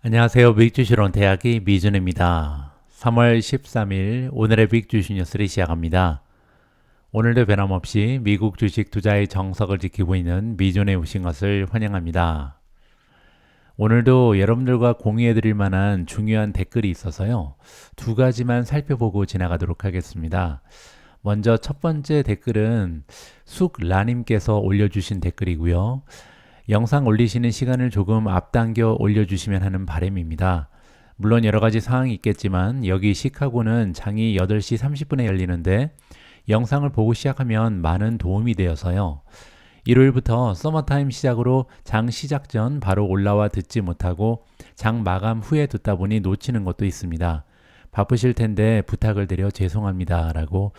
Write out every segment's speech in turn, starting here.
안녕하세요. 빅주시론 대학의 미준입니다. 3월 13일 오늘의 빅주시 뉴스를 시작합니다. 오늘도 변함없이 미국 주식 투자의 정석을 지키고 있는 미준에 오신 것을 환영합니다. 오늘도 여러분들과 공유해 드릴 만한 중요한 댓글이 있어서요. 두 가지만 살펴보고 지나가도록 하겠습니다. 먼저 첫 번째 댓글은 숙라님께서 올려주신 댓글이고요. 영상 올리시는 시간을 조금 앞당겨 올려주시면 하는 바람입니다. 물론 여러 가지 사항이 있겠지만 여기 시카고는 장이 8시 30분에 열리는데 영상을 보고 시작하면 많은 도움이 되어서요. 일요일부터 서머타임 시작으로 장 시작 전 바로 올라와 듣지 못하고 장 마감 후에 듣다 보니 놓치는 것도 있습니다. 바쁘실 텐데 부탁을 드려 죄송합니다. 라고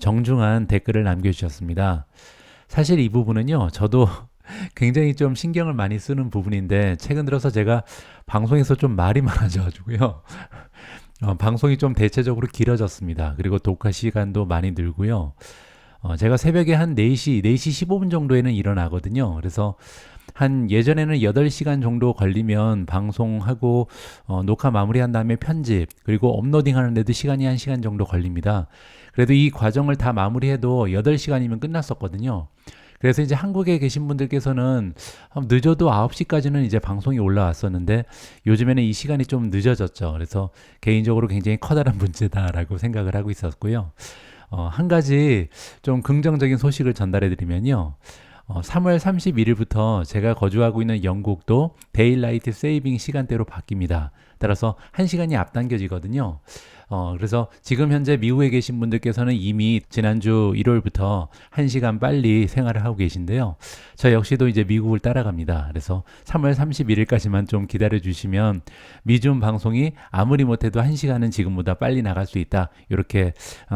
정중한 댓글을 남겨주셨습니다. 사실 이 부분은요. 저도 굉장히 좀 신경을 많이 쓰는 부분인데 최근 들어서 제가 방송에서 좀 말이 많아져가지고요. 방송이 좀 대체적으로 길어졌습니다. 그리고 녹화 시간도 많이 늘고요. 제가 새벽에 한 4시 15분 정도에는 일어나거든요. 그래서 한 예전에는 8시간 정도 걸리면 방송하고 녹화 마무리한 다음에 편집 그리고 업로딩 하는데도 시간이 1시간 정도 걸립니다. 그래도 이 과정을 다 마무리해도 8시간이면 끝났었거든요. 그래서 이제 한국에 계신 분들께서는 늦어도 9시까지는 이제 방송이 올라왔었는데 요즘에는 이 시간이 좀 늦어졌죠. 그래서 개인적으로 굉장히 커다란 문제다라고 생각을 하고 있었고요. 한 가지 좀 긍정적인 소식을 전달해 드리면요. 3월 31일부터 제가 거주하고 있는 영국도 데일라이트 세이빙 시간대로 바뀝니다. 따라서 1시간이 앞당겨지거든요. 그래서 지금 현재 미국에 계신 분들께서는 이미 지난주 일요일부터 1시간 빨리 생활을 하고 계신데요. 저 역시도 이제 미국을 따라갑니다. 그래서 3월 31일까지만 좀 기다려 주시면 미중 방송이 아무리 못해도 1시간은 지금보다 빨리 나갈 수 있다. 이렇게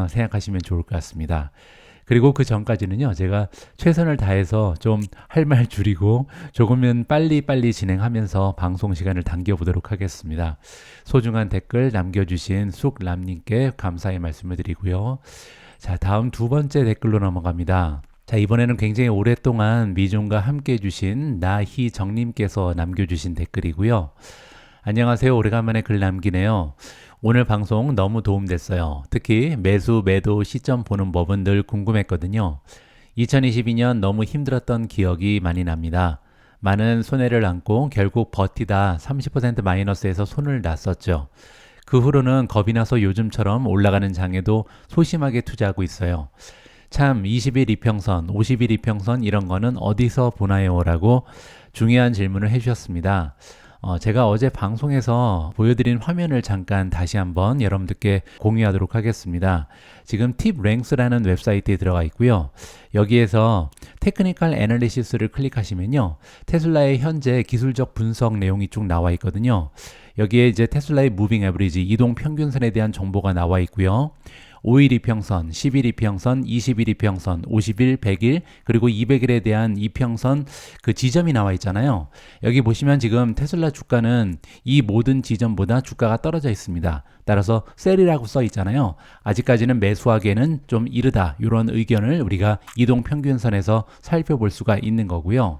생각하시면 좋을 것 같습니다. 그리고 그 전까지는요, 제가 최선을 다해서 좀 할 말 줄이고 조금은 빨리빨리 진행하면서 방송 시간을 당겨보도록 하겠습니다. 소중한 댓글 남겨주신 숙람님께 감사의 말씀을 드리고요. 자, 다음 두 번째 댓글로 넘어갑니다. 자, 이번에는 굉장히 오랫동안 미존과 함께 해주신 나희정님께서 남겨주신 댓글이고요. 안녕하세요. 오래간만에 글 남기네요. 오늘 방송 너무 도움됐어요. 특히 매수, 매도 시점 보는 법은 늘 궁금했거든요. 2022년 너무 힘들었던 기억이 많이 납니다. 많은 손해를 안고 결국 버티다 30% 마이너스에서 손을 놨었죠. 그 후로는 겁이 나서 요즘처럼 올라가는 장에도 소심하게 투자하고 있어요. 참 20일 이평선, 50일 이평선 이런 거는 어디서 보나요? 라고 중요한 질문을 해주셨습니다. 제가 어제 방송에서 보여드린 화면을 잠깐 다시 한번 여러분들께 공유하도록 하겠습니다. 지금 팁랭스라는 웹사이트에 들어가 있고요. 여기에서 테크니컬 애널리시스를 클릭하시면요. 테슬라의 현재 기술적 분석 내용이 쭉 나와 있거든요. 여기에 이제 테슬라의 무빙 에버리지 이동 평균선에 대한 정보가 나와 있고요. 5일 이평선, 10일 이평선, 20일 이평선, 50일, 100일, 그리고 200일에 대한 이평선 그 지점이 나와 있잖아요. 여기 보시면 지금 테슬라 주가는 이 모든 지점보다 주가가 떨어져 있습니다. 따라서 셀이라고 써 있잖아요. 아직까지는 매수하기에는 좀 이르다. 이런 의견을 우리가 이동평균선에서 살펴볼 수가 있는 거고요.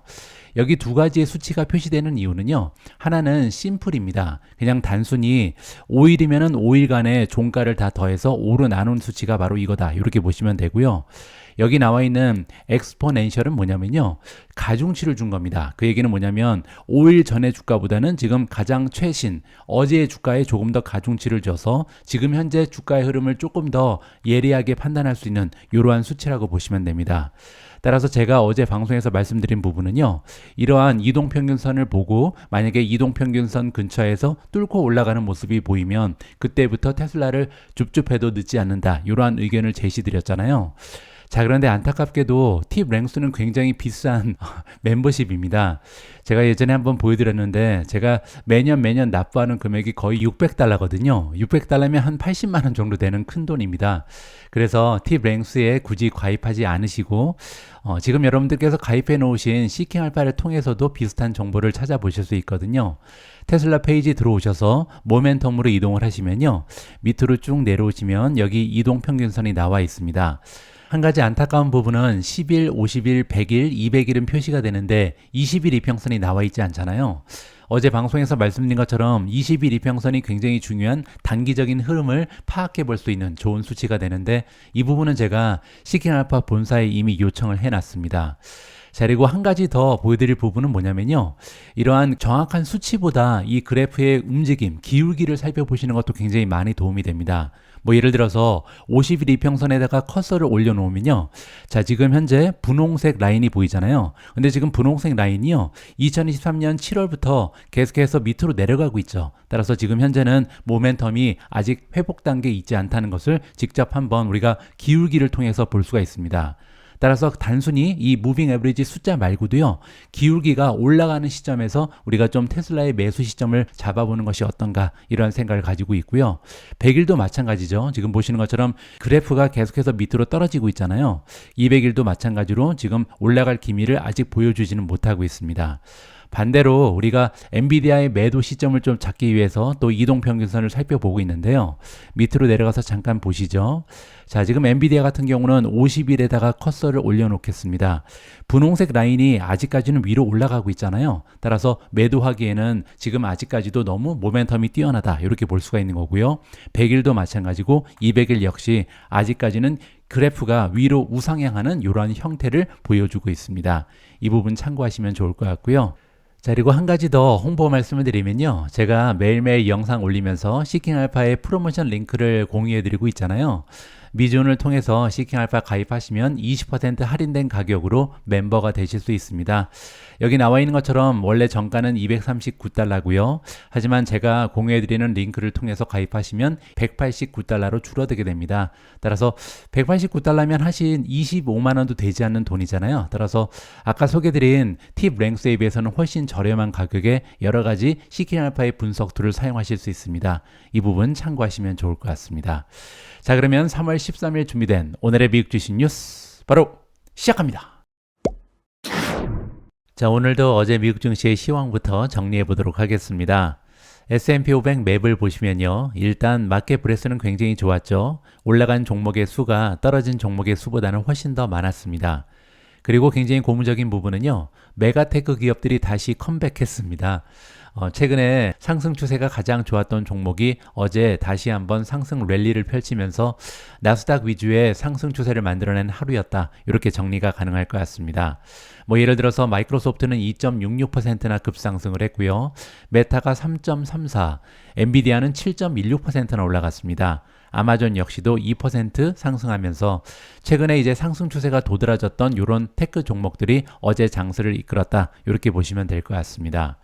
여기 두 가지의 수치가 표시되는 이유는요. 하나는 심플입니다. 그냥 단순히 5일이면은 5일간의 종가를 다 더해서 5로 나눈 수치가 바로 이거다. 이렇게 보시면 되고요. 여기 나와 있는 엑스포넨셜은 뭐냐면요. 가중치를 준 겁니다. 그 얘기는 뭐냐면 5일 전의 주가보다는 지금 가장 최신 어제의 주가에 조금 더 가중치를 줘서 지금 현재 주가의 흐름을 조금 더 예리하게 판단할 수 있는 이러한 수치라고 보시면 됩니다. 따라서 제가 어제 방송에서 말씀드린 부분은요. 이러한 이동평균선을 보고 만약에 이동평균선 근처에서 뚫고 올라가는 모습이 보이면 그때부터 테슬라를 줍줍해도 늦지 않는다. 이러한 의견을 제시드렸잖아요. 자, 그런데 안타깝게도 팁랭스는 굉장히 비싼 멤버십입니다. 제가 예전에 한번 보여드렸는데 제가 매년 납부하는 금액이 거의 $600거든요. $600면 한 80만 원 정도 되는 큰 돈입니다. 그래서 팁랭스에 굳이 가입하지 않으시고 지금 여러분들께서 가입해 놓으신 시킹알파를 통해서도 비슷한 정보를 찾아보실 수 있거든요. 테슬라 페이지 들어오셔서 모멘텀으로 이동을 하시면요. 밑으로 쭉 내려오시면 여기 이동평균선이 나와 있습니다. 한 가지 안타까운 부분은 10일, 50일, 100일, 200일은 표시가 되는데 20일 이평선이 나와 있지 않잖아요. 어제 방송에서 말씀드린 것처럼 20일 이평선이 굉장히 중요한 단기적인 흐름을 파악해 볼 수 있는 좋은 수치가 되는데 이 부분은 제가 시킹알파 본사에 이미 요청을 해놨습니다. 자, 그리고 한 가지 더 보여드릴 부분은 뭐냐면요. 이러한 정확한 수치보다 이 그래프의 움직임, 기울기를 살펴보시는 것도 굉장히 많이 도움이 됩니다. 뭐 예를 들어서 50일 이평선에다가 커서를 올려놓으면요. 자, 지금 현재 분홍색 라인이 보이잖아요. 근데 지금 분홍색 라인이요. 2023년 7월부터 계속해서 밑으로 내려가고 있죠. 따라서 지금 현재는 모멘텀이 아직 회복 단계에 있지 않다는 것을 직접 한번 우리가 기울기를 통해서 볼 수가 있습니다. 따라서 단순히 이 무빙 에버리지 숫자 말고도요. 기울기가 올라가는 시점에서 우리가 좀 테슬라의 매수 시점을 잡아보는 것이 어떤가 이런 생각을 가지고 있고요. 100일도 마찬가지죠. 지금 보시는 것처럼 그래프가 계속해서 밑으로 떨어지고 있잖아요. 200일도 마찬가지로 지금 올라갈 기미를 아직 보여주지는 못하고 있습니다. 반대로 우리가 엔비디아의 매도 시점을 좀 잡기 위해서 또 이동평균선을 살펴보고 있는데요. 밑으로 내려가서 잠깐 보시죠. 자, 지금 엔비디아 같은 경우는 50일에다가 커서를 올려놓겠습니다. 분홍색 라인이 아직까지는 위로 올라가고 있잖아요. 따라서 매도하기에는 지금 아직까지도 너무 모멘텀이 뛰어나다 이렇게 볼 수가 있는 거고요. 100일도 마찬가지고 200일 역시 아직까지는 그래프가 위로 우상향하는 이러한 형태를 보여주고 있습니다. 이 부분 참고하시면 좋을 것 같고요. 자, 그리고 한 가지 더 홍보 말씀을 드리면요. 제가 매일매일 영상 올리면서 시킹알파의 프로모션 링크를 공유해드리고 있잖아요. 미존을 통해서 시킹알파 가입하시면 20% 할인된 가격으로 멤버가 되실 수 있습니다. 여기 나와 있는 것처럼 원래 정가는 239달러고요. 하지만 제가 공유해드리는 링크를 통해서 가입하시면 189달러로 줄어들게 됩니다. 따라서 189달러면 하신 25만원도 되지 않는 돈이잖아요. 따라서 아까 소개드린 팁 랭스에 비해서는 훨씬 저렴한 가격에 여러 가지 시킹알파의 분석 툴을 사용하실 수 있습니다. 이 부분 참고하시면 좋을 것 같습니다. 자, 그러면 3월 13일 준비된 오늘의 미국 주식 뉴스 바로 시작합니다. 자, 오늘도 어제 미국 증시의 시황부터 정리해 보도록 하겠습니다. S&P 500 맵을 보시면요. 일단 마켓 브레스는 굉장히 좋았죠. 올라간 종목의 수가 떨어진 종목의 수보다는 훨씬 더 많았습니다. 그리고 굉장히 고무적인 부분은요. 메가테크 기업들이 다시 컴백했습니다. 최근에 상승 추세가 가장 좋았던 종목이 어제 다시 한번 상승 랠리를 펼치면서 나스닥 위주의 상승 추세를 만들어낸 하루였다. 이렇게 정리가 가능할 것 같습니다. 뭐 예를 들어서 마이크로소프트는 2.66%나 급상승을 했고요. 메타가 3.34, 엔비디아는 7.16%나 올라갔습니다. 아마존 역시도 2% 상승하면서 최근에 이제 상승 추세가 도드라졌던 이런 테크 종목들이 어제 장세를 이끌었다. 이렇게 보시면 될 것 같습니다.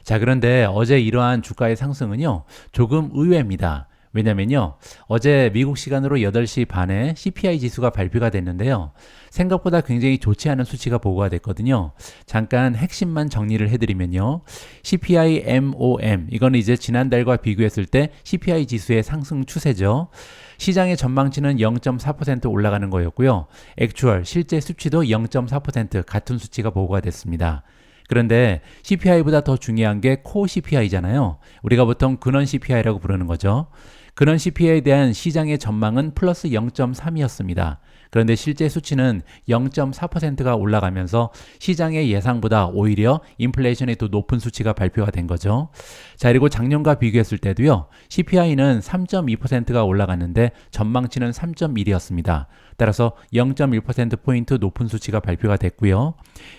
자, 그런데 어제 이러한 주가의 상승은요, 조금 의외입니다. 왜냐면요, 어제 미국 시간으로 8시 반에 CPI 지수가 발표가 됐는데요. 생각보다 굉장히 좋지 않은 수치가 보고가 됐거든요. 잠깐 핵심만 정리를 해드리면요. CPI MOM, 이거는 이제 지난달과 비교했을 때 CPI 지수의 상승 추세죠. 시장의 전망치는 0.4% 올라가는 거였고요. 액추얼, 실제 수치도 0.4% 같은 수치가 보고가 됐습니다. 그런데 CPI보다 더 중요한 게 코어 CPI잖아요. 우리가 보통 근원 CPI라고 부르는 거죠. 근원 CPI에 대한 시장의 전망은 플러스 0.3이었습니다. 그런데 실제 수치는 0.4%가 올라가면서 시장의 예상보다 오히려 인플레이션이 더 높은 수치가 발표가 된 거죠. 자, 그리고 작년과 비교했을 때도요. CPI는 3.2%가 올라갔는데 전망치는 3.1이었습니다. 따라서 0.1%포인트 높은 수치가 발표가 됐고요.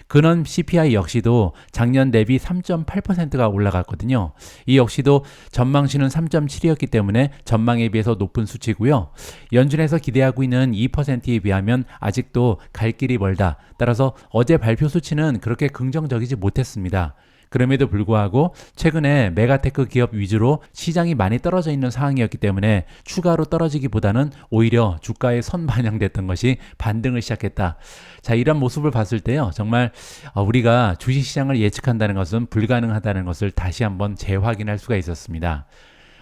근원 CPI 역시도 작년 대비 3.8%가 올라갔거든요. 이 역시도 전망치는 3.7이었기 때문에 전망에 비해서 높은 수치고요. 연준에서 기대하고 있는 2%에 비하면 아직도 갈 길이 멀다. 따라서 어제 발표 수치는 그렇게 긍정적이지 못했습니다. 그럼에도 불구하고 최근에 메가테크 기업 위주로 시장이 많이 떨어져 있는 상황이었기 때문에 추가로 떨어지기보다는 오히려 주가에 선반영됐던 것이 반등을 시작했다. 자, 이런 모습을 봤을 때요. 정말 우리가 주식시장을 예측한다는 것은 불가능하다는 것을 다시 한번 재확인할 수가 있었습니다.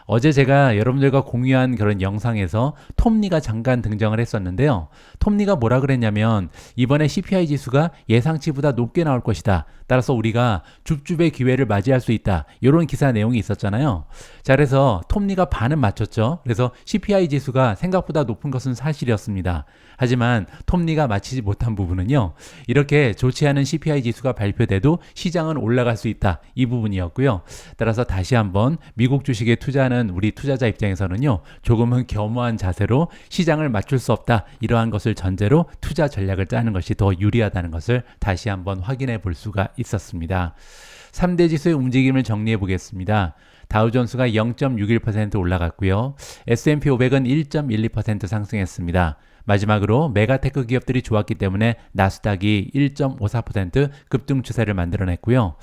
어제 제가 여러분들과 공유한 그런 영상에서 톱니가 잠깐 등장을 했었는데요. 톱니가 뭐라 그랬냐면 이번에 CPI 지수가 예상치보다 높게 나올 것이다. 따라서 우리가 줍줍의 기회를 맞이할 수 있다. 이런 기사 내용이 있었잖아요. 자, 그래서 톱니가 반은 맞췄죠. 그래서 CPI 지수가 생각보다 높은 것은 사실이었습니다. 하지만 톱니가 맞히지 못한 부분은요. 이렇게 좋지 않은 CPI 지수가 발표돼도 시장은 올라갈 수 있다. 이 부분이었고요. 따라서 다시 한번 미국 주식에 투자하는 우리 투자자 입장에서는요. 조금은 겸허한 자세로 시장을 맞출 수 없다. 이러한 것을 전제로 투자 전략을 짜는 것이 더 유리하다는 것을 다시 한번 확인해 볼 수가 있었습니다. 3대 지수의 움직임을 정리해 보겠습니다. 다우존스가 0.61% 올라갔고요. S&P 500은 1.12% 상승했습니다. 마지막으로 메가테크 기업들이 좋았기 때문에 나스닥이 1.54% 급등 추세를 만들어냈고요.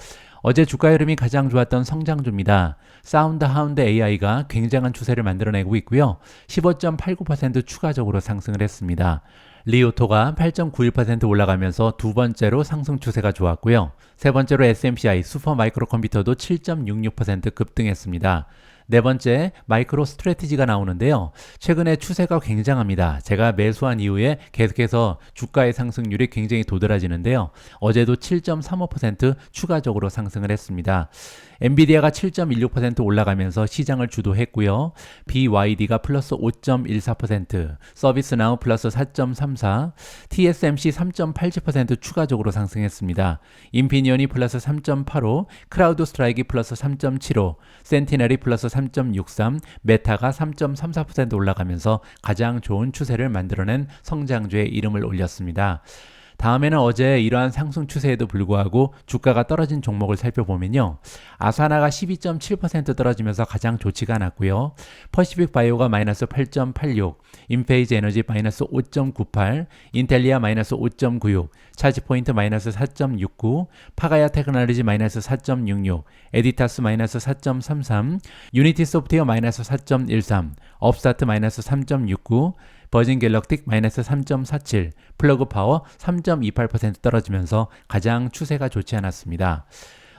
어제 주가 흐름이 가장 좋았던 성장주입니다. 사운드 하운드 AI가 굉장한 추세를 만들어내고 있고요. 15.89% 추가적으로 상승을 했습니다. 리오토가 8.91% 올라가면서 두 번째로 상승 추세가 좋았고요. 세 번째로 SMCI 슈퍼 마이크로 컴퓨터도 7.66% 급등했습니다. 네 번째 마이크로 스트래티지가 나오는데요. 최근에 추세가 굉장합니다. 제가 매수한 이후에 계속해서 주가의 상승률이 굉장히 도드라지는데요. 어제도 7.35% 추가적으로 상승을 했습니다. 엔비디아가 7.16% 올라가면서 시장을 주도했고요. BYD가 플러스 5.14%, 서비스나우 플러스 4.34%, TSMC 3.87% 추가적으로 상승했습니다. 인피니온이 플러스 3.85%, 크라우드 스트라이크 플러스 3.75%, 센티넬이 플러스 3.63%, 메타가 3.34% 올라가면서 가장 좋은 추세를 만들어낸 성장주의 이름을 올렸습니다. 다음에는 어제 이러한 상승 추세에도 불구하고 주가가 떨어진 종목을 살펴보면요. 아사나가 12.7% 떨어지면서 가장 좋지가 않았고요. 퍼시픽 바이오가 마이너스 8.86, 인페이즈 에너지 마이너스 5.98, 인텔리아 마이너스 5.96, 차지포인트 마이너스 4.69, 파가야 테크놀로지 마이너스 4.66, 에디타스 마이너스 4.33, 유니티 소프트웨어 마이너스 4.13, 업스타트 마이너스 3.69, 버진 갤럭틱 마이너스 3.47, 플러그 파워 3.28% 떨어지면서 가장 추세가 좋지 않았습니다.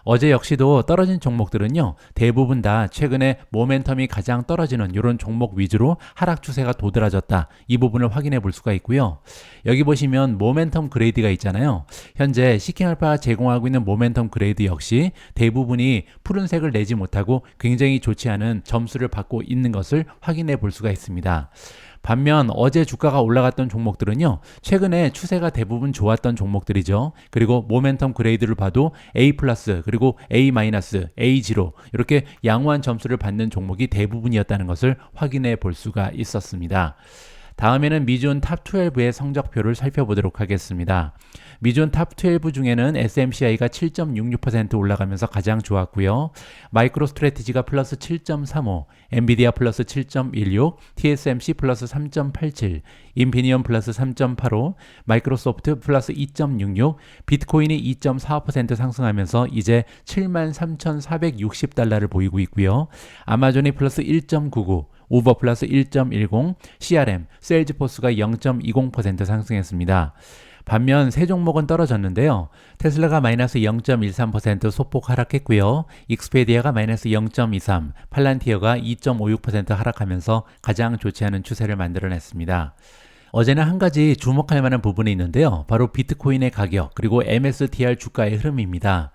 어제 역시도 떨어진 종목들은요, 대부분 다 최근에 모멘텀이 가장 떨어지는 이런 종목 위주로 하락 추세가 도드라졌다. 이 부분을 확인해 볼 수가 있고요. 여기 보시면 모멘텀 그레이드가 있잖아요. 현재 시킹알파가 제공하고 있는 모멘텀 그레이드 역시 대부분이 푸른색을 내지 못하고 굉장히 좋지 않은 점수를 받고 있는 것을 확인해 볼 수가 있습니다. 반면 어제 주가가 올라갔던 종목들은요, 최근에 추세가 대부분 좋았던 종목들이죠. 그리고 모멘텀 그레이드를 봐도 A+, 그리고 A-, A0 이렇게 양호한 점수를 받는 종목이 대부분이었다는 것을 확인해 볼 수가 있었습니다. 다음에는 미존 탑12의 성적표를 살펴보도록 하겠습니다. 미존 탑12 중에는 SMCI가 7.66% 올라가면서 가장 좋았고요. 마이크로 스트래티지가 플러스 7.35, 엔비디아 플러스 7.16, TSMC 플러스 3.87, 인피니온 플러스 3.85, 마이크로소프트 플러스 2.66, 비트코인이 2.45% 상승하면서 이제 73,460달러를 보이고 있고요. 아마존이 플러스 1.99, 우버 플러스 1.10, CRM, 세일즈포스가 0.20% 상승했습니다. 반면 세 종목은 떨어졌는데요. 테슬라가 마이너스 0.13% 소폭 하락했고요. 익스페디아가 마이너스 0.23, 팔란티어가 2.56% 하락하면서 가장 좋지 않은 추세를 만들어냈습니다. 어제는 한 가지 주목할 만한 부분이 있는데요. 바로 비트코인의 가격 그리고 MSTR 주가의 흐름입니다.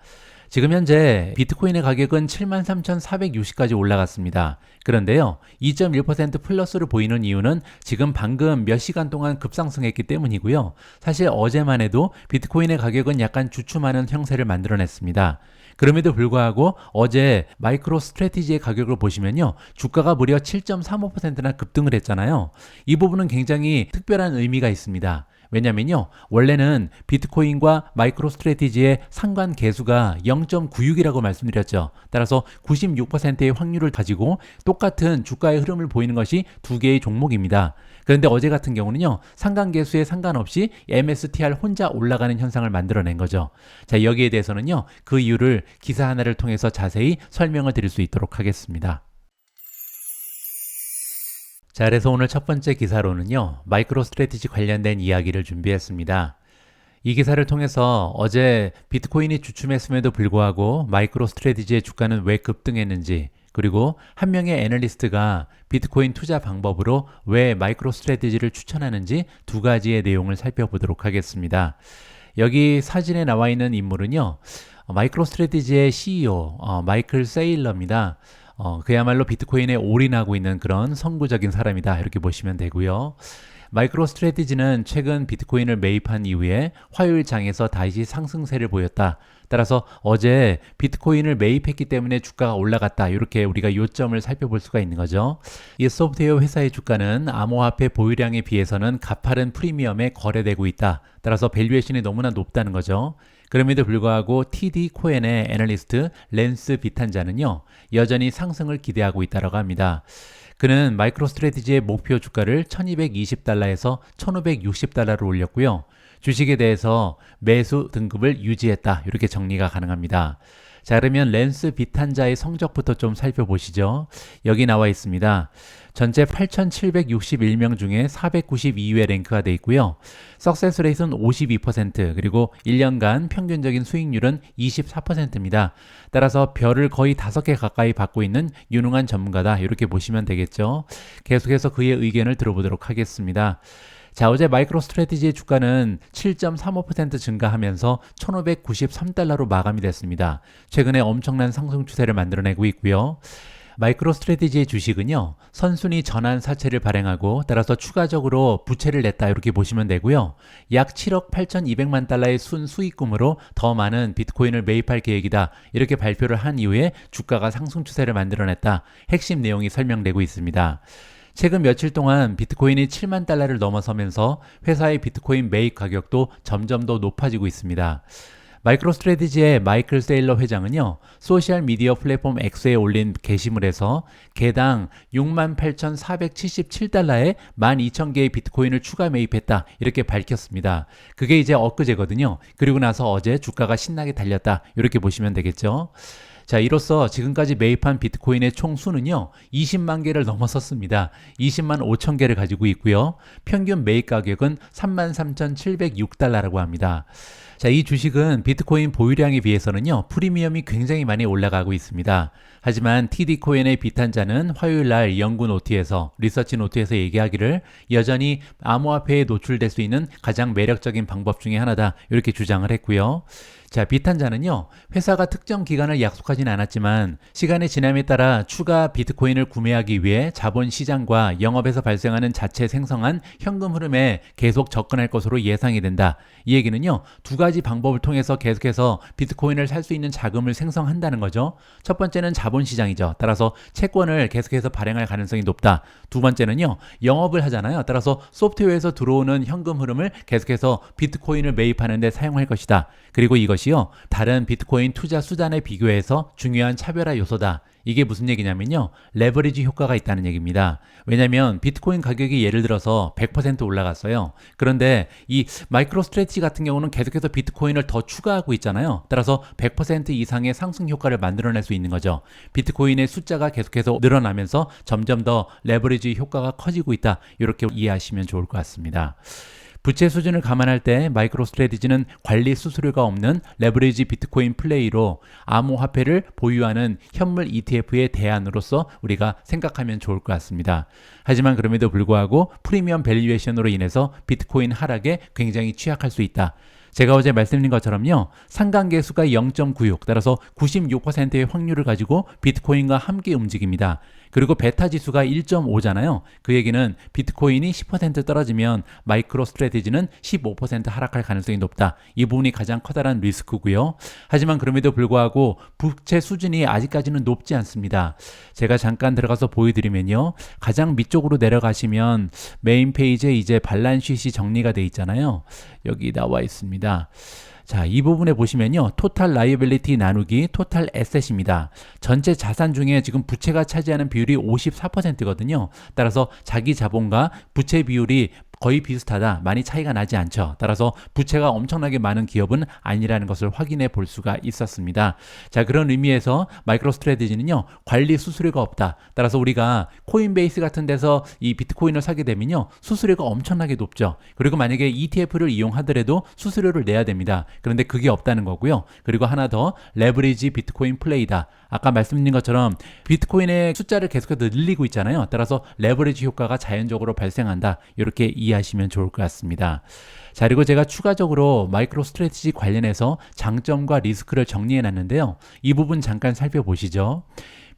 지금 현재 비트코인의 가격은 73,460까지 올라갔습니다. 그런데요, 2.1% 플러스를 보이는 이유는 지금 방금 몇 시간 동안 급상승했기 때문이고요. 사실 어제만 해도 비트코인의 가격은 약간 주춤하는 형세를 만들어냈습니다. 그럼에도 불구하고 어제 마이크로 스트래티지의 가격을 보시면요, 주가가 무려 7.35%나 급등을 했잖아요. 이 부분은 굉장히 특별한 의미가 있습니다. 왜냐면요, 원래는 비트코인과 마이크로 스트래티지의 상관 계수가 0.96이라고 말씀드렸죠. 따라서 96%의 확률을 가지고 똑같은 주가의 흐름을 보이는 것이 두 개의 종목입니다. 그런데 어제 같은 경우는요, 상관계수에 상관없이 MSTR 혼자 올라가는 현상을 만들어낸 거죠. 자, 여기에 대해서는요, 그 이유를 기사 하나를 통해서 자세히 설명을 드릴 수 있도록 하겠습니다. 자, 그래서 오늘 첫 번째 기사로는요, 마이크로 스트래티지 관련된 이야기를 준비했습니다. 이 기사를 통해서 어제 비트코인이 주춤했음에도 불구하고 마이크로 스트래티지의 주가는 왜 급등했는지, 그리고 한 명의 애널리스트가 비트코인 투자 방법으로 왜 마이크로 스트래티지를 추천하는지 두 가지의 내용을 살펴보도록 하겠습니다. 여기 사진에 나와 있는 인물은요, 마이크로 스트래티지의 CEO 마이클 세일러입니다. 그야말로 비트코인에 올인하고 있는 그런 선구적인 사람이다, 이렇게 보시면 되고요. 마이크로 스트래티지는 최근 비트코인을 매입한 이후에 화요일 장에서 다시 상승세를 보였다. 따라서 어제 비트코인을 매입했기 때문에 주가가 올라갔다, 이렇게 우리가 요점을 살펴볼 수가 있는 거죠. 이 소프트웨어 회사의 주가는 암호화폐 보유량에 비해서는 가파른 프리미엄에 거래되고 있다. 따라서 밸류에이션이 너무나 높다는 거죠. 그럼에도 불구하고 TD 코엔의 애널리스트 랜스 비탄자는요, 여전히 상승을 기대하고 있다고 합니다. 그는 마이크로 스트래티지의 목표 주가를 1220달러에서 1560달러로 올렸고요. 주식에 대해서 매수 등급을 유지했다, 이렇게 정리가 가능합니다. 자, 그러면 랜스 비탄자의 성적부터 좀 살펴보시죠. 여기 나와 있습니다. 전체 8,761명 중에 492위에 랭크가 되어 있고요. 석세스 레이트는 52%, 그리고 1년간 평균적인 수익률은 24%입니다. 따라서 별을 거의 5개 가까이 받고 있는 유능한 전문가다, 이렇게 보시면 되겠죠. 계속해서 그의 의견을 들어보도록 하겠습니다. 자, 어제 마이크로 스트래티지의 주가는 7.35% 증가하면서 1593달러로 마감이 됐습니다. 최근에 엄청난 상승 추세를 만들어내고 있고요. 마이크로 스트래티지의 주식은요, 선순위 전환 사채를 발행하고 따라서 추가적으로 부채를 냈다, 이렇게 보시면 되고요. 약 7억 8,200만 달러의 순수익금으로 더 많은 비트코인을 매입할 계획이다, 이렇게 발표를 한 이후에 주가가 상승 추세를 만들어냈다, 핵심 내용이 설명되고 있습니다. 최근 며칠 동안 비트코인이 7만 달러를 넘어서면서 회사의 비트코인 매입 가격도 점점 더 높아지고 있습니다. 마이크로 스트래티지의 마이클 세일러 회장은요, 소셜 미디어 플랫폼 X에 올린 게시물에서 개당 68,477달러에 12,000개의 비트코인을 추가 매입했다, 이렇게 밝혔습니다. 그게 이제 엊그제거든요. 그리고 나서 어제 주가가 신나게 달렸다, 이렇게 보시면 되겠죠. 자, 이로써 지금까지 매입한 비트코인의 총 수는요, 20만 개를 넘어섰습니다. 20만 5천 개를 가지고 있고요. 평균 매입 가격은 33,706달러라고 합니다. 자, 이 주식은 비트코인 보유량에 비해서는요, 프리미엄이 굉장히 많이 올라가고 있습니다. 하지만 TD코인의 비탄자는 화요일 날 연구 노트에서, 리서치 노트에서 얘기하기를 여전히 암호화폐에 노출될 수 있는 가장 매력적인 방법 중에 하나다, 이렇게 주장을 했고요. 자, 비탄자는요, 회사가 특정 기간을 약속하진 않았지만 시간의 지남에 따라 추가 비트코인을 구매하기 위해 자본시장과 영업에서 발생하는 자체 생성한 현금 흐름에 계속 접근할 것으로 예상이 된다. 이 얘기는요, 두 가지 방법을 통해서 계속해서 비트코인을 살 수 있는 자금을 생성한다는 거죠. 첫 번째는 자본시장이죠. 따라서 채권을 계속해서 발행할 가능성이 높다. 두 번째는요, 영업을 하잖아요. 따라서 소프트웨어에서 들어오는 현금 흐름을 계속해서 비트코인을 매입하는 데 사용할 것이다. 그리고 이것이요, 다른 비트코인 투자 수단에 비교해서 중요한 차별화 요소다. 이게 무슨 얘기냐면요, 레버리지 효과가 있다는 얘기입니다. 왜냐면 비트코인 가격이 예를 들어서 100% 올라갔어요. 그런데 이 마이크로 스트래티지 같은 경우는 계속해서 비트코인을 더 추가하고 있잖아요. 따라서 100% 이상의 상승 효과를 만들어낼 수 있는 거죠. 비트코인의 숫자가 계속해서 늘어나면서 점점 더 레버리지 효과가 커지고 있다, 이렇게 이해하시면 좋을 것 같습니다. 부채 수준을 감안할 때 마이크로 스트래티지는 관리 수수료가 없는 레버리지 비트코인 플레이로 암호화폐를 보유하는 현물 ETF의 대안으로서 우리가 생각하면 좋을 것 같습니다. 하지만 그럼에도 불구하고 프리미엄 밸류에이션으로 인해서 비트코인 하락에 굉장히 취약할 수 있다. 제가 어제 말씀드린 것처럼요, 상관계수가 0.96, 따라서 96%의 확률을 가지고 비트코인과 함께 움직입니다. 그리고 베타 지수가 1.5잖아요. 그 얘기는 비트코인이 10% 떨어지면 마이크로 스트래티지는 15% 하락할 가능성이 높다. 이 부분이 가장 커다란 리스크고요. 하지만 그럼에도 불구하고 부채 수준이 아직까지는 높지 않습니다. 제가 잠깐 들어가서 보여드리면요, 가장 밑쪽으로 내려가시면 메인 페이지에 이제 발란시시 정리가 돼 있잖아요. 여기 나와 있습니다. 자, 이 부분에 보시면요, 토탈 라이어빌리티 나누기 토탈 에셋입니다. 전체 자산 중에 지금 부채가 차지하는 비율이 54%거든요. 따라서 자기 자본과 부채 비율이 거의 비슷하다. 많이 차이가 나지 않죠. 따라서 부채가 엄청나게 많은 기업은 아니라는 것을 확인해 볼 수가 있었습니다. 자, 그런 의미에서 마이크로스트래티지는요, 관리 수수료가 없다. 따라서 우리가 코인베이스 같은 데서 이 비트코인을 사게 되면요, 수수료가 엄청나게 높죠. 그리고 만약에 ETF를 이용하더라도 수수료를 내야 됩니다. 그런데 그게 없다는 거고요. 그리고 하나 더, 레버리지 비트코인 플레이다. 아까 말씀드린 것처럼 비트코인의 숫자를 계속해서 늘리고 있잖아요. 따라서 레버리지 효과가 자연적으로 발생한다. 이렇게 이해하시면 좋을 것 같습니다. 자, 그리고 제가 추가적으로 마이크로 스트래티지 관련해서 장점과 리스크를 정리해 놨는데요. 이 부분 잠깐 살펴보시죠.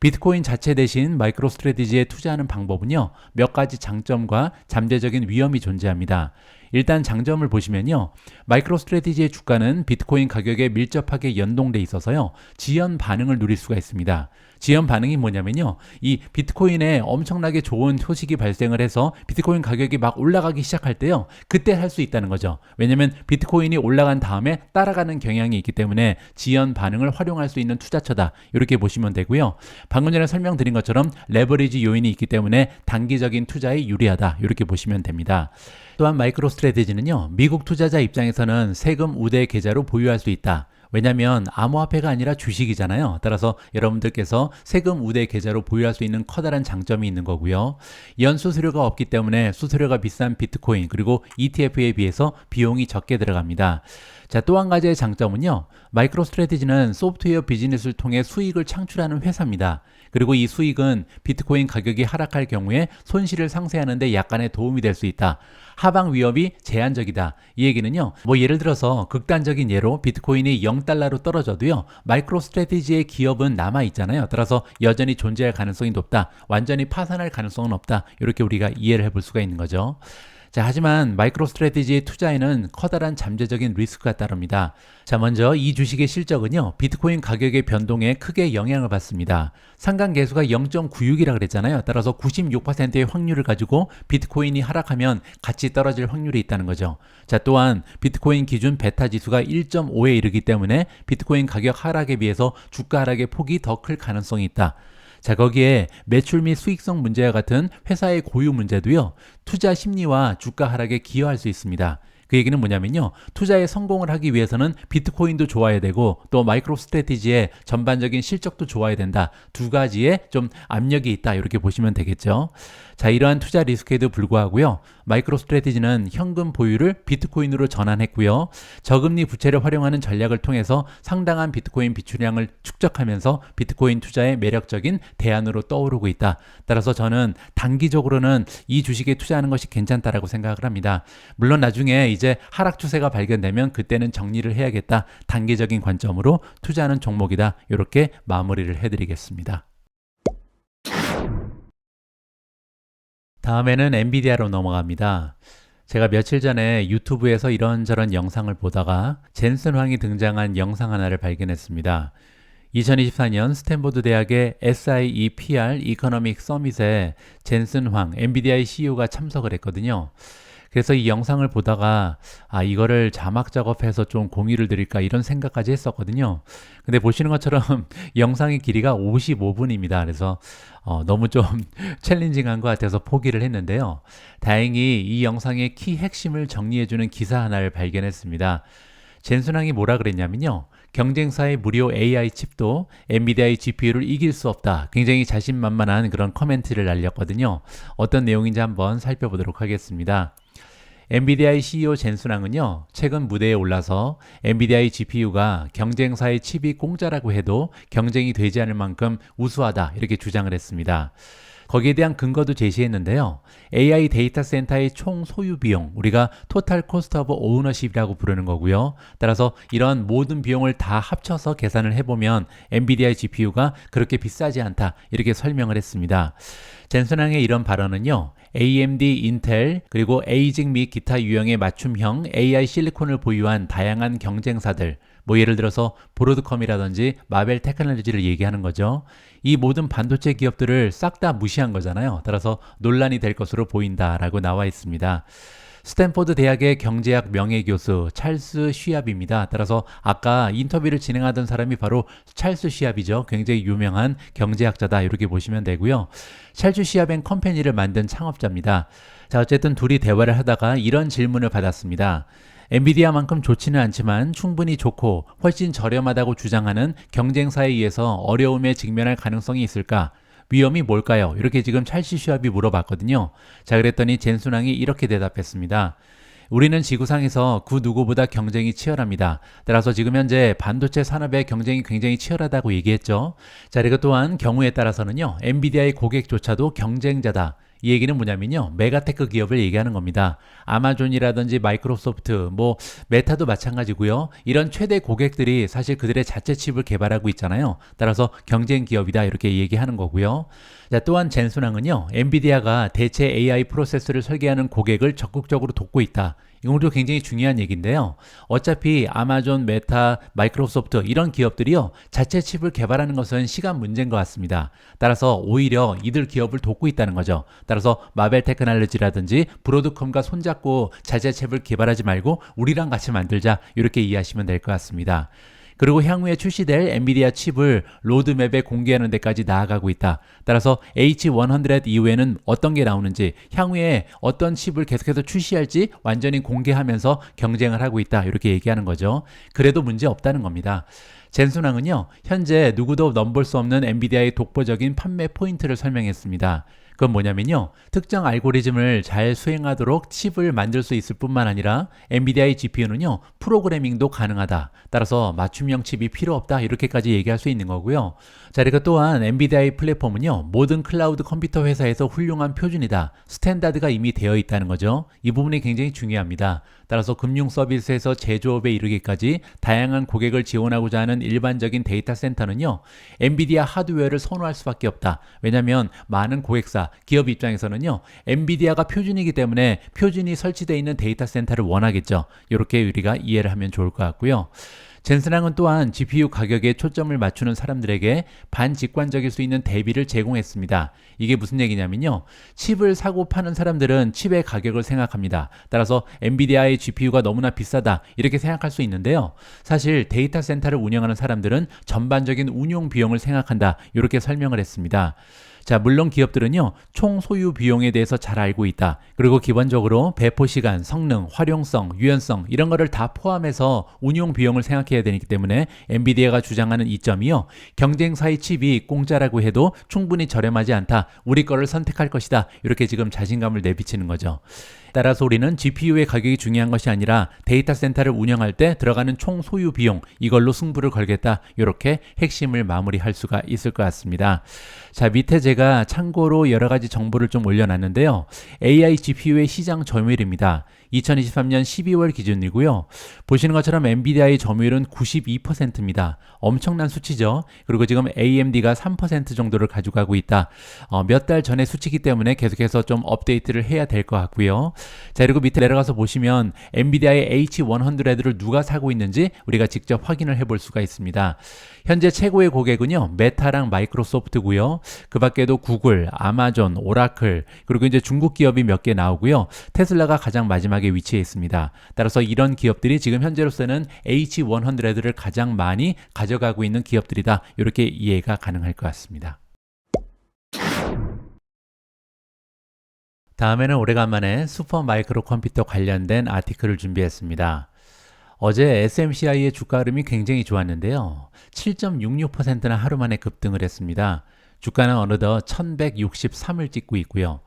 비트코인 자체 대신 마이크로 스트래티지에 투자하는 방법은요, 몇 가지 장점과 잠재적인 위험이 존재합니다. 일단 장점을 보시면요, 마이크로 스트래티지의 주가는 비트코인 가격에 밀접하게 연동돼 있어서요, 지연 반응을 누릴 수가 있습니다. 지연 반응이 뭐냐면요, 이 비트코인에 엄청나게 좋은 소식이 발생을 해서 비트코인 가격이 막 올라가기 시작할 때요, 그때 할 수 있다는 거죠. 왜냐면 비트코인이 올라간 다음에 따라가는 경향이 있기 때문에 지연 반응을 활용할 수 있는 투자처다. 이렇게 보시면 되고요. 방금 전에 설명드린 것처럼 레버리지 요인이 있기 때문에 단기적인 투자에 유리하다. 이렇게 보시면 됩니다. 또한 마이크로 스트래티지는요, 미국 투자자 입장에서는 세금 우대 계좌로 보유할 수 있다. 왜냐하면 암호화폐가 아니라 주식이잖아요. 따라서 여러분들께서 세금 우대 계좌로 보유할 수 있는 커다란 장점이 있는 거고요. 연수수료가 없기 때문에 수수료가 비싼 비트코인 그리고 ETF에 비해서 비용이 적게 들어갑니다. 자, 또 한 가지의 장점은요, 마이크로 스트래티지는 소프트웨어 비즈니스를 통해 수익을 창출하는 회사입니다. 그리고 이 수익은 비트코인 가격이 하락할 경우에 손실을 상쇄하는 데 약간의 도움이 될 수 있다. 하방 위협이 제한적이다. 이 얘기는요, 뭐 예를 들어서 극단적인 예로 비트코인이 0달러로 떨어져도요, 마이크로 스트래티지의 기업은 남아 있잖아요. 따라서 여전히 존재할 가능성이 높다. 완전히 파산할 가능성은 없다. 이렇게 우리가 이해를 해볼 수가 있는 거죠. 자, 하지만 마이크로 스트래티지의 투자에는 커다란 잠재적인 리스크가 따릅니다. 자, 먼저 이 주식의 실적은요, 비트코인 가격의 변동에 크게 영향을 받습니다. 상관계수가 0.96이라 그랬잖아요. 따라서 96%의 확률을 가지고 비트코인이 하락하면 같이 떨어질 확률이 있다는 거죠. 자, 또한 비트코인 기준 베타 지수가 1.5에 이르기 때문에 비트코인 가격 하락에 비해서 주가 하락의 폭이 더 클 가능성이 있다. 자, 거기에 매출 및 수익성 문제와 같은 회사의 고유 문제도요, 투자 심리와 주가 하락에 기여할 수 있습니다. 그 얘기는 뭐냐면요, 투자에 성공을 하기 위해서는 비트코인도 좋아야 되고 또 마이크로 스트래티지의 전반적인 실적도 좋아야 된다. 두 가지에 좀 압력이 있다. 이렇게 보시면 되겠죠. 자, 이러한 투자 리스크에도 불구하고요, 마이크로 스트래티지는 현금 보유를 비트코인으로 전환했고요, 저금리 부채를 활용하는 전략을 통해서 상당한 비트코인 비출량을 축적하면서 비트코인 투자의 매력적인 대안으로 떠오르고 있다. 따라서 저는 단기적으로는 이 주식에 투자하는 것이 괜찮다라고 생각을 합니다. 물론 나중에 이제 하락 추세가 발견되면 그때는 정리를 해야겠다. 단기적인 관점으로 투자하는 종목이다. 이렇게 마무리를 해드리겠습니다. 다음에는 엔비디아로 넘어갑니다. 제가 며칠 전에 유튜브에서 이런저런 영상을 보다가 젠슨 황이 등장한 영상 하나를 발견했습니다. 2024년 스탠포드 대학의 SIEPR 이코노믹 서밋에 젠슨 황, 엔비디아의 CEO가 참석을 했거든요. 그래서 이 영상을 보다가 이거를 자막 작업해서 좀 공유를 드릴까 이런 생각까지 했었거든요. 근데 보시는 것처럼 영상의 길이가 55분입니다. 그래서 너무 좀 챌린징한 것 같아서 포기를 했는데요. 다행히 이 영상의 키 핵심을 정리해주는 기사 하나를 발견했습니다. 젠슨왕이 뭐라 그랬냐면요, 경쟁사의 무료 AI 칩도 엔비디아의 GPU를 이길 수 없다. 굉장히 자신만만한 그런 코멘트를 날렸거든요. 어떤 내용인지 한번 살펴보도록 하겠습니다. 엔비디아의 CEO 젠슨왕은요, 최근 무대에 올라서 엔비디아의 GPU가 경쟁사의 칩이 공짜라고 해도 경쟁이 되지 않을 만큼 우수하다, 이렇게 주장을 했습니다. 거기에 대한 근거도 제시했는데요. AI 데이터 센터의 총 소유 비용, 우리가 토탈 코스트 오브 오너십이라고 부르는 거고요. 따라서 이런 모든 비용을 다 합쳐서 계산을 해보면 엔비디아의 GPU가 그렇게 비싸지 않다, 이렇게 설명을 했습니다. 젠슨왕의 이런 발언은요, AMD, 인텔, 그리고 에이직 및 기타 유형의 맞춤형 AI 실리콘을 보유한 다양한 경쟁사들, 뭐 예를 들어서 브로드컴이라든지 마벨 테크놀로지를 얘기하는 거죠. 이 모든 반도체 기업들을 싹 다 무시한 거잖아요. 따라서 논란이 될 것으로 보인다라고 나와 있습니다. 스탠포드 대학의 경제학 명예교수 찰스 쉬압입니다. 따라서 아까 인터뷰를 진행하던 사람이 바로 찰스 쉬압이죠. 굉장히 유명한 경제학자다, 이렇게 보시면 되고요. 찰스 쉬압 앤 컴퍼니를 만든 창업자입니다. 자, 어쨌든 둘이 대화를 하다가 이런 질문을 받았습니다. 엔비디아만큼 좋지는 않지만 충분히 좋고 훨씬 저렴하다고 주장하는 경쟁사에 의해서 어려움에 직면할 가능성이 있을까? 위험이 뭘까요? 이렇게 지금 찰시 슈왑이 물어봤거든요. 자, 그랬더니 젠순왕이 이렇게 대답했습니다. 우리는 지구상에서 그 누구보다 경쟁이 치열합니다. 따라서 지금 현재 반도체 산업의 경쟁이 굉장히 치열하다고 얘기했죠. 자, 그리고 또한 경우에 따라서는요, 엔비디아의 고객조차도 경쟁자다. 이 얘기는 뭐냐면요, 메가테크 기업을 얘기하는 겁니다. 아마존이라든지 마이크로소프트, 메타도 마찬가지고요. 이런 최대 고객들이 사실 그들의 자체 칩을 개발하고 있잖아요. 따라서 경쟁 기업이다 이렇게 얘기하는 거고요. 자, 또한 젠순왕은요, 엔비디아가 대체 AI 프로세서를 설계하는 고객을 적극적으로 돕고 있다. 이것도 굉장히 중요한 얘기인데요. 어차피 아마존, 메타, 마이크로소프트 이런 기업들이요, 자체 칩을 개발하는 것은 시간 문제인 것 같습니다. 따라서 오히려 이들 기업을 돕고 있다는 거죠. 따라서 마벨 테크놀로지라든지 브로드컴과 손잡고 자체 칩을 개발하지 말고 우리랑 같이 만들자, 이렇게 이해하시면 될 것 같습니다. 그리고 향후에 출시될 엔비디아 칩을 로드맵에 공개하는 데까지 나아가고 있다. 따라서 H100 이후에는 어떤 게 나오는지, 향후에 어떤 칩을 계속해서 출시할지 완전히 공개하면서 경쟁을 하고 있다. 이렇게 얘기하는 거죠. 그래도 문제 없다는 겁니다. 젠순왕은요, 현재 누구도 넘볼 수 없는 엔비디아의 독보적인 판매 포인트를 설명했습니다. 그건 뭐냐면요, 특정 알고리즘을 잘 수행하도록 칩을 만들 수 있을 뿐만 아니라 엔비디아의 GPU는요, 프로그래밍도 가능하다. 따라서 맞춤형 칩이 필요 없다. 이렇게까지 얘기할 수 있는 거고요. 자, 그리고 또한 엔비디아의 플랫폼은요, 모든 클라우드 컴퓨터 회사에서 훌륭한 표준이다. 스탠다드가 이미 되어 있다는 거죠. 이 부분이 굉장히 중요합니다. 따라서 금융 서비스에서 제조업에 이르기까지 다양한 고객을 지원하고자 하는 일반적인 데이터 센터는요, 엔비디아 하드웨어를 선호할 수밖에 없다. 왜냐하면 많은 고객사, 기업 입장에서는요, 엔비디아가 표준이기 때문에 표준이 설치되어 있는 데이터 센터를 원하겠죠. 이렇게 우리가 이해를 하면 좋을 것 같고요. 젠슨왕은 또한 GPU 가격에 초점을 맞추는 사람들에게 반직관적일 수 있는 대비를 제공했습니다. 이게 무슨 얘기냐면요, 칩을 사고 파는 사람들은 칩의 가격을 생각합니다. 따라서 엔비디아의 GPU가 너무나 비싸다 이렇게 생각할 수 있는데요, 사실 데이터 센터를 운영하는 사람들은 전반적인 운용 비용을 생각한다, 이렇게 설명을 했습니다. 자, 물론 기업들은요, 총 소유 비용에 대해서 잘 알고 있다. 그리고 기본적으로 배포 시간, 성능, 활용성, 유연성 이런 거를 다 포함해서 운용 비용을 생각해야 되기 때문에 엔비디아가 주장하는 이점이요, 경쟁사의 칩이 공짜라고 해도 충분히 저렴하지 않다. 우리 거를 선택할 것이다. 이렇게 지금 자신감을 내비치는 거죠. 따라서 우리는 GPU의 가격이 중요한 것이 아니라 데이터 센터를 운영할 때 들어가는 총 소유 비용, 이걸로 승부를 걸겠다. 이렇게 핵심을 마무리할 수가 있을 것 같습니다. 자, 밑에 제가 참고로 여러 가지 정보를 좀 올려놨는데요. AI GPU의 시장 점유율입니다. 2023년 12월 기준이고요. 보시는 것처럼 엔비디아의 점유율은 92%입니다. 엄청난 수치죠. 그리고 지금 AMD가 3% 정도를 가져가고 있다. 몇 달 전의 수치이기 때문에 계속해서 좀 업데이트를 해야 될 것 같고요. 자, 그리고 밑에 내려가서 보시면 엔비디아의 H100를 누가 사고 있는지 우리가 직접 확인을 해볼 수가 있습니다. 현재 최고의 고객은요, 메타랑 마이크로소프트고요. 그 밖에도 구글, 아마존, 오라클, 그리고 이제 중국 기업이 몇 개 나오고요. 테슬라가 가장 마지막에 위치해 있습니다. 따라서 이런 기업들이 지금 현재로서는 H100를 가장 많이 가져가고 있는 기업들이다. 이렇게 이해가 가능할 것 같습니다. 다음에는 오래간만에 슈퍼 마이크로 컴퓨터 관련된 아티클을 준비했습니다. 어제 SMCI의 주가 흐름이 굉장히 좋았는데요. 7.66%나 하루 만에 급등을 했습니다. 주가는 어느덧 1163을 찍고 있고요.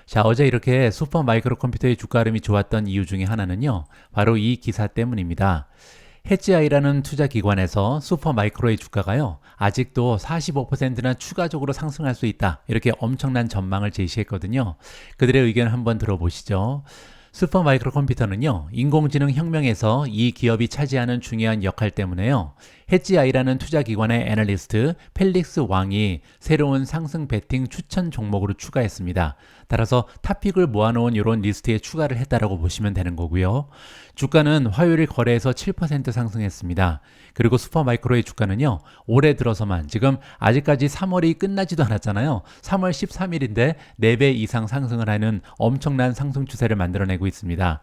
자, 어제 이렇게 슈퍼 마이크로 컴퓨터의 주가 흐름이 좋았던 이유 중에 하나는요, 바로 이 기사 때문입니다. 해지아이라는 투자기관에서 슈퍼마이크로의 주가가요, 아직도 45%나 추가적으로 상승할 수 있다, 이렇게 엄청난 전망을 제시했거든요. 그들의 의견을 한번 들어보시죠. 슈퍼마이크로 컴퓨터는요, 인공지능 혁명에서 이 기업이 차지하는 중요한 역할 때문에요, 해지아이라는 투자기관의 애널리스트 펠릭스 왕이 새로운 상승 베팅 추천 종목으로 추가했습니다. 따라서 탑픽을 모아놓은 이런 리스트에 추가를 했다라고 보시면 되는 거고요. 주가는 화요일 거래에서 7% 상승했습니다. 그리고 슈퍼마이크로의 주가는요, 올해 들어서만, 지금 아직까지 3월이 끝나지도 않았잖아요. 3월 13일인데 4배 이상 상승을 하는 엄청난 상승 추세를 만들어내고 있습니다.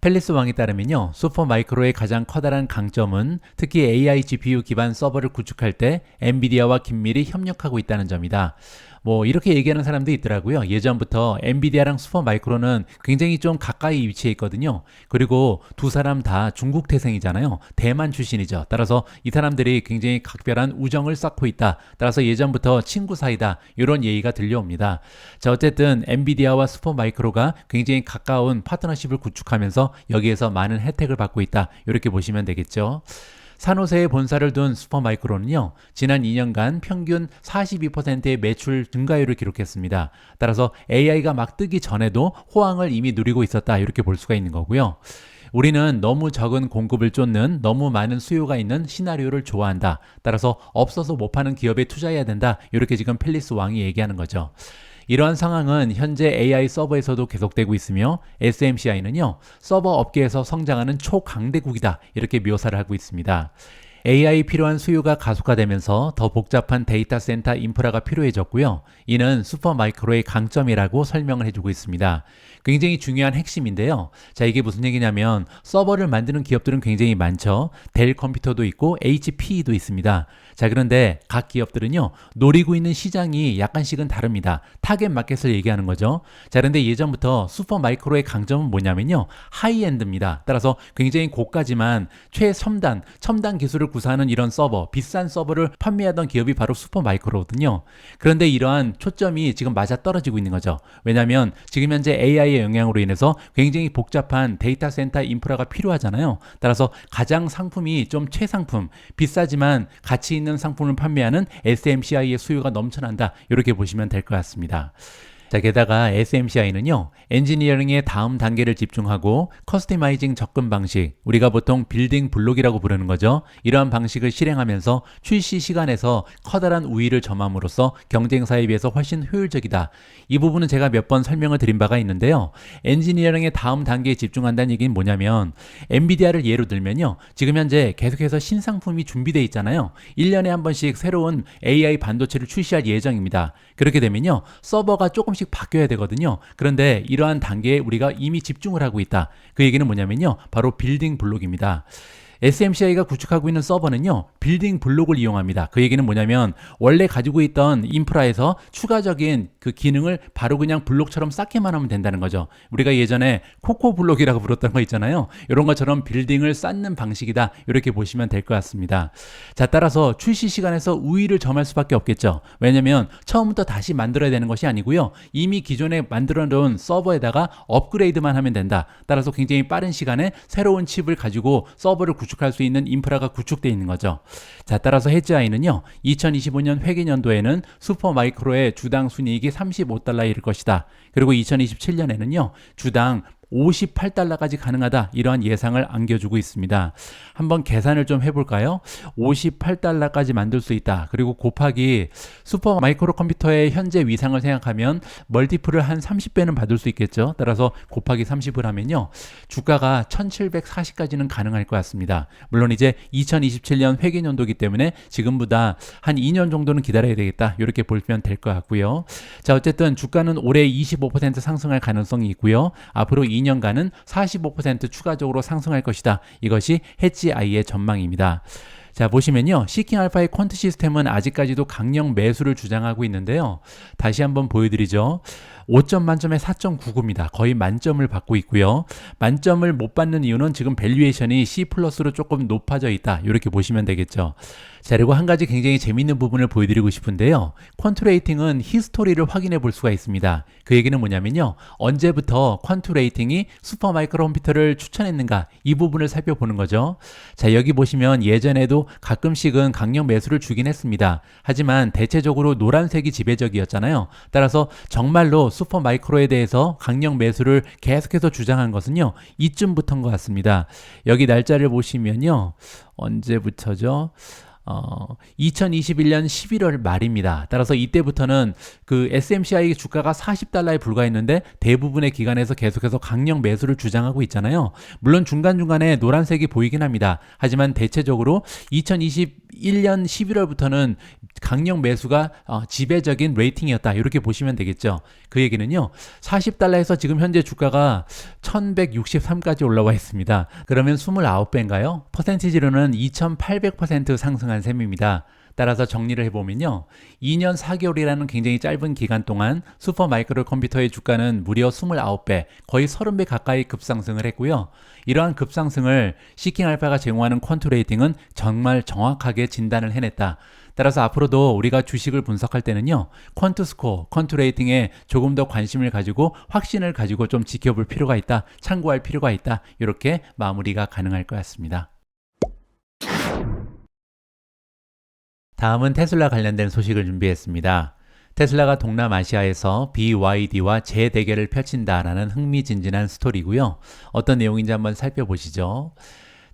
펠리스 왕에 따르면요, 슈퍼마이크로의 가장 커다란 강점은 특히 AI GPU 기반 서버를 구축할 때 엔비디아와 긴밀히 협력하고 있다는 점이다. 뭐 이렇게 얘기하는 사람도 있더라고요. 예전부터 엔비디아랑 슈퍼마이크로는 굉장히 좀 가까이 위치해 있거든요. 그리고 두 사람 다 중국 태생이잖아요. 대만 출신이죠. 따라서 이 사람들이 굉장히 각별한 우정을 쌓고 있다. 따라서 예전부터 친구 사이다. 이런 얘기가 들려옵니다. 자, 어쨌든 엔비디아와 슈퍼마이크로가 굉장히 가까운 파트너십을 구축하면서 여기에서 많은 혜택을 받고 있다. 이렇게 보시면 되겠죠. 산호세에 본사를 둔 슈퍼마이크로는요, 지난 2년간 평균 42%의 매출 증가율을 기록했습니다. 따라서 AI가 막 뜨기 전에도 호황을 이미 누리고 있었다. 이렇게 볼 수가 있는 거고요. 우리는 너무 적은 공급을 쫓는 너무 많은 수요가 있는 시나리오를 좋아한다. 따라서 없어서 못 파는 기업에 투자해야 된다. 이렇게 지금 펠리스 왕이 얘기하는 거죠. 이러한 상황은 현재 AI 서버에서도 계속되고 있으며 SMCI는요, 서버 업계에서 성장하는 초강대국이다. 이렇게 묘사를 하고 있습니다. AI 필요한 수요가 가속화되면서 더 복잡한 데이터 센터 인프라가 필요해졌고요. 이는 슈퍼마이크로의 강점이라고 설명을 해주고 있습니다. 굉장히 중요한 핵심인데요. 자, 이게 무슨 얘기냐면 서버를 만드는 기업들은 굉장히 많죠. 델 컴퓨터도 있고 HPE도 있습니다. 자, 그런데 각 기업들은요, 노리고 있는 시장이 약간씩은 다릅니다. 타겟 마켓을 얘기하는 거죠. 자, 그런데 예전부터 슈퍼마이크로의 강점은 뭐냐면요, 하이엔드입니다. 따라서 굉장히 고가지만 최첨단, 첨단 기술을 구사하는 이런 서버, 비싼 서버를 판매하던 기업이 바로 슈퍼마이크로거든요. 그런데 이러한 초점이 지금 맞아 떨어지고 있는 거죠. 왜냐하면 지금 현재 AI의 영향으로 인해서 굉장히 복잡한 데이터 센터 인프라가 필요하잖아요. 따라서 가장 상품이 좀 최상품, 비싸지만 가치 있는 상품을 판매하는 SMCI의 수요가 넘쳐난다. 이렇게 보시면 될 것 같습니다. 자, 게다가 SMCI는요, 엔지니어링의 다음 단계를 집중하고 커스터마이징 접근 방식, 우리가 보통 빌딩 블록이라고 부르는 거죠. 이러한 방식을 실행하면서 출시 시간에서 커다란 우위를 점함으로써 경쟁사에 비해서 훨씬 효율적이다. 이 부분은 제가 몇 번 설명을 드린 바가 있는데요. 엔지니어링의 다음 단계에 집중한다는 얘기는 뭐냐면, 엔비디아를 예로 들면요, 지금 현재 계속해서 신상품이 준비되어 있잖아요. 1년에 한 번씩 새로운 AI 반도체를 출시할 예정입니다. 그렇게 되면요, 서버가 조금씩 바뀌어야 되거든요. 그런데 이러한 단계에 우리가 이미 집중을 하고 있다. 그 얘기는 뭐냐면요, 바로 빌딩 블록입니다. SMCI가 구축하고 있는 서버는요, 빌딩 블록을 이용합니다. 그 얘기는 뭐냐면 원래 가지고 있던 인프라에서 추가적인 그 기능을 바로 그냥 블록처럼 쌓기만 하면 된다는 거죠. 우리가 예전에 코코 블록이라고 불렀던 거 있잖아요. 이런 것처럼 빌딩을 쌓는 방식이다. 이렇게 보시면 될 것 같습니다. 자, 따라서 출시 시간에서 우위를 점할 수밖에 없겠죠. 왜냐면 처음부터 다시 만들어야 되는 것이 아니고요, 이미 기존에 만들어 놓은 서버에다가 업그레이드만 하면 된다. 따라서 굉장히 빠른 시간에 새로운 칩을 가지고 서버를 구축할 수 있는 인프라가 구축되어 있는 거죠. 자, 따라서 해지아이는요, 2025년 회계년도에는 슈퍼마이크로의 주당 순이익이 $35에 이를 것이다. 그리고 2027년에는요, 주당 $58까지 가능하다. 이러한 예상을 안겨주고 있습니다. 한번 계산을 좀 해볼까요? $58까지 만들 수 있다. 그리고 곱하기 슈퍼 마이크로 컴퓨터의 현재 위상을 생각하면 멀티플을 한 30배는 받을 수 있겠죠. 따라서 곱하기 30을 하면요, 주가가 1740까지는 가능할 것 같습니다. 물론 이제 2027년 회계년도이기 때문에 지금보다 한 2년 정도는 기다려야 되겠다. 이렇게 보면 될 것 같고요. 자, 어쨌든 주가는 올해 25% 상승할 가능성이 있고요. 앞으로 2년간은 45% 추가적으로 상승할 것이다. 이것이 해지아이의 전망입니다. 자, 보시면요, 시킹알파의 퀀트 시스템은 아직까지도 강력 매수를 주장하고 있는데요. 다시 한번 보여드리죠. 5점 만점에 4.99입니다. 거의 만점을 받고 있고요. 만점을 못 받는 이유는 지금 밸류에이션이 C+로 조금 높아져 있다. 이렇게 보시면 되겠죠. 자, 그리고 한 가지 굉장히 재밌는 부분을 보여드리고 싶은데요. 퀀트 레이팅은 히스토리를 확인해 볼 수가 있습니다. 그 얘기는 뭐냐면요, 언제부터 퀀트 레이팅이 슈퍼마이크로 컴퓨터를 추천했는가, 이 부분을 살펴보는 거죠. 자, 여기 보시면 예전에도 가끔씩은 강력 매수를 주긴 했습니다. 하지만 대체적으로 노란색이 지배적이었잖아요. 따라서 정말로 슈퍼마이크로에 대해서 강력 매수를 계속해서 주장한 것은요, 이쯤부터인 것 같습니다. 여기 날짜를 보시면요, 언제부터죠? 2021년 11월 말입니다. 따라서 이때부터는 그 SMCI 주가가 $40에 불과했는데 대부분의 기관에서 계속해서 강력 매수를 주장하고 있잖아요. 물론 중간중간에 노란색이 보이긴 합니다. 하지만 대체적으로 2021년 11월부터는 강력 매수가 지배적인 레이팅이었다. 이렇게 보시면 되겠죠. 그 얘기는요, $40에서 지금 현재 주가가 1163까지 올라와 있습니다. 그러면 29배인가요? 퍼센티지로는 2800% 상승한 셈입니다. 따라서 정리를 해보면요. 2년 4개월이라는 굉장히 짧은 기간 동안 슈퍼마이크로 컴퓨터의 주가는 무려 29배, 거의 30배 가까이 급상승을 했고요. 이러한 급상승을 시킹알파가 제공하는 퀀트 레이팅은 정말 정확하게 진단을 해냈다. 따라서 앞으로도 우리가 주식을 분석할 때는요, 퀀트 스코어, 퀀트 레이팅에 조금 더 관심을 가지고 확신을 가지고 좀 지켜볼 필요가 있다, 참고할 필요가 있다, 이렇게 마무리가 가능할 것 같습니다. 다음은 테슬라 관련된 소식을 준비했습니다. 테슬라가 동남아시아에서 BYD와 재대결을 펼친다라는 흥미진진한 스토리고요. 어떤 내용인지 한번 살펴보시죠.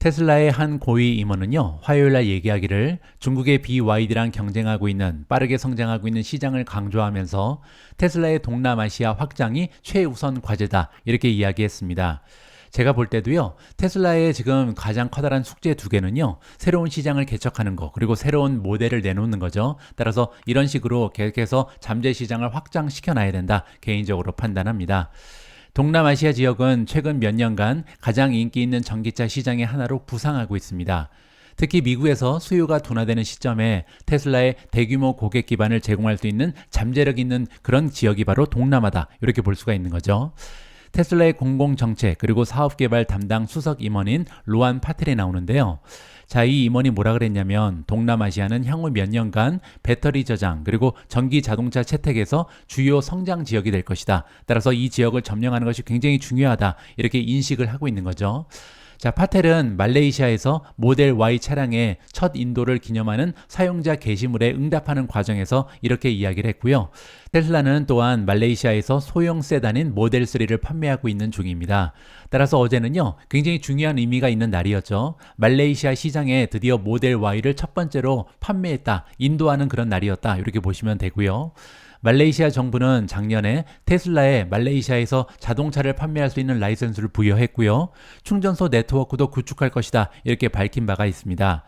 테슬라의 한 고위 임원은요, 화요일날 얘기하기를 중국의 BYD랑 경쟁하고 있는, 빠르게 성장하고 있는 시장을 강조하면서 테슬라의 동남아시아 확장이 최우선 과제다, 이렇게 이야기했습니다. 제가 볼 때도요, 테슬라의 지금 가장 커다란 숙제 두 개는요, 새로운 시장을 개척하는 거, 그리고 새로운 모델을 내놓는 거죠. 따라서 이런 식으로 계속해서 잠재 시장을 확장시켜 놔야 된다, 개인적으로 판단합니다. 동남아시아 지역은 최근 몇 년간 가장 인기 있는 전기차 시장의 하나로 부상하고 있습니다. 특히 미국에서 수요가 둔화되는 시점에 테슬라의 대규모 고객 기반을 제공할 수 있는 잠재력 있는 그런 지역이 바로 동남아다, 이렇게 볼 수가 있는 거죠. 테슬라의 공공정책 그리고 사업개발 담당 수석 임원인 로안 파텔이 나오는데요. 자, 이 임원이 뭐라 그랬냐면 동남아시아는 향후 몇 년간 배터리 저장 그리고 전기 자동차 채택에서 주요 성장 지역이 될 것이다. 따라서 이 지역을 점령하는 것이 굉장히 중요하다. 이렇게 인식을 하고 있는 거죠. 자, 파텔은 말레이시아에서 모델 Y 차량의 첫 인도를 기념하는 사용자 게시물에 응답하는 과정에서 이렇게 이야기를 했고요. 테슬라는 또한 말레이시아에서 소형 세단인 모델 3를 판매하고 있는 중입니다. 따라서 어제는요, 굉장히 중요한 의미가 있는 날이었죠. 말레이시아 시장에 드디어 모델 Y를 첫 번째로 판매했다, 인도하는 그런 날이었다, 이렇게 보시면 되고요. 말레이시아 정부는 작년에 테슬라에 말레이시아에서 자동차를 판매할 수 있는 라이선스를 부여했고요. 충전소 네트워크도 구축할 것이다, 이렇게 밝힌 바가 있습니다.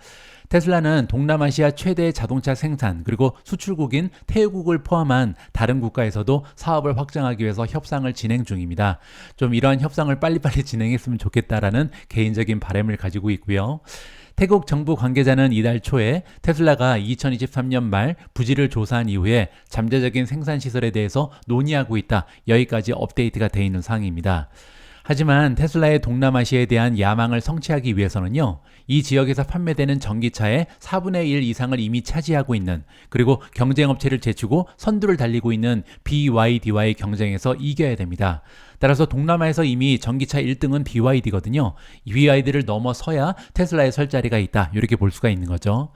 테슬라는 동남아시아 최대의 자동차 생산 그리고 수출국인 태국을 포함한 다른 국가에서도 사업을 확장하기 위해서 협상을 진행 중입니다. 좀 이러한 협상을 빨리빨리 진행했으면 좋겠다라는 개인적인 바람을 가지고 있고요. 태국 정부 관계자는 이달 초에 테슬라가 2023년 말 부지를 조사한 이후에 잠재적인 생산 시설에 대해서 논의하고 있다, 여기까지 업데이트가 되어 있는 상황입니다. 하지만 테슬라의 동남아시아에 대한 야망을 성취하기 위해서는요, 이 지역에서 판매되는 전기차의 4분의 1 이상을 이미 차지하고 있는, 그리고 경쟁업체를 제치고 선두를 달리고 있는 BYD와의 경쟁에서 이겨야 됩니다. 따라서 동남아에서 이미 전기차 1등은 BYD거든요. BYD를 넘어서야 테슬라에 설 자리가 있다, 이렇게 볼 수가 있는 거죠.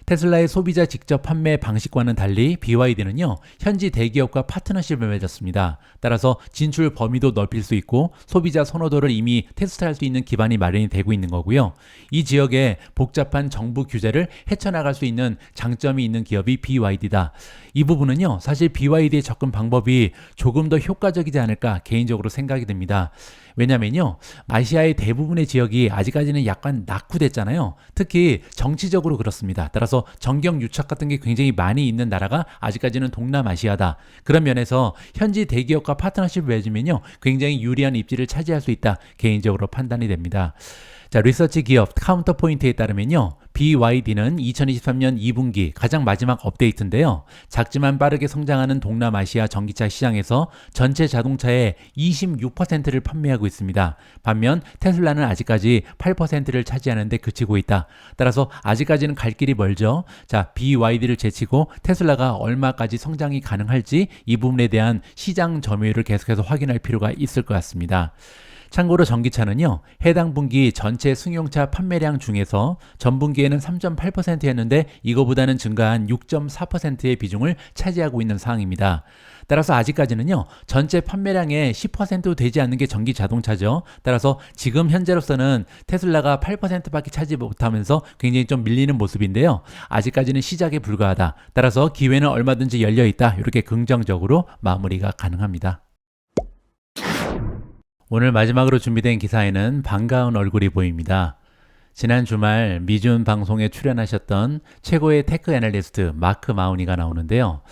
테슬라의 소비자 직접 판매 방식과는 달리 BYD는요, 현지 대기업과 파트너십을 맺었습니다. 따라서 진출 범위도 넓힐 수 있고 소비자 선호도를 이미 테스트할 수 있는 기반이 마련이 되고 있는 거고요. 이 지역에 복잡한 정부 규제를 헤쳐나갈 수 있는 장점이 있는 기업이 BYD다. 이 부분은요, 사실 BYD의 접근 방법이 조금 더 효과적이지 않을까 개인적으로 생각이 듭니다. 왜냐면요, 아시아의 대부분의 지역이 아직까지는 약간 낙후됐잖아요. 특히 정치적으로 그렇습니다. 따라서 정경 유착 같은 게 굉장히 많이 있는 나라가 아직까지는 동남아시아다. 그런 면에서 현지 대기업과 파트너십을 맺으면요, 굉장히 유리한 입지를 차지할 수 있다, 개인적으로 판단이 됩니다. 자, 리서치 기업 카운터포인트에 따르면요, BYD는 2023년 2분기 가장 마지막 업데이트인데요, 작지만 빠르게 성장하는 동남아시아 전기차 시장에서 전체 자동차의 26%를 판매하고 있습니다. 반면 테슬라는 아직까지 8%를 차지하는데 그치고 있다. 따라서 아직까지는 갈 길이 멀죠. 자, BYD를 제치고 테슬라가 얼마까지 성장이 가능할지 이 부분에 대한 시장 점유율을 계속해서 확인할 필요가 있을 것 같습니다. 참고로 전기차는요, 해당 분기 전체 승용차 판매량 중에서 전분기에는 3.8%였는데 이거보다는 증가한 6.4%의 비중을 차지하고 있는 상황입니다. 따라서 아직까지는요, 전체 판매량의 10%도 되지 않는 게 전기 자동차죠. 따라서 지금 현재로서는 테슬라가 8%밖에 차지 못하면서 굉장히 좀 밀리는 모습인데요, 아직까지는 시작에 불과하다. 따라서 기회는 얼마든지 열려있다, 이렇게 긍정적으로 마무리가 가능합니다. 오늘 마지막으로 준비된 기사에는 반가운 얼굴이 보입니다. 지난 주말 미준 방송에 출연하셨던 최고의 테크 애널리스트 마크 마우니가 나오는데요.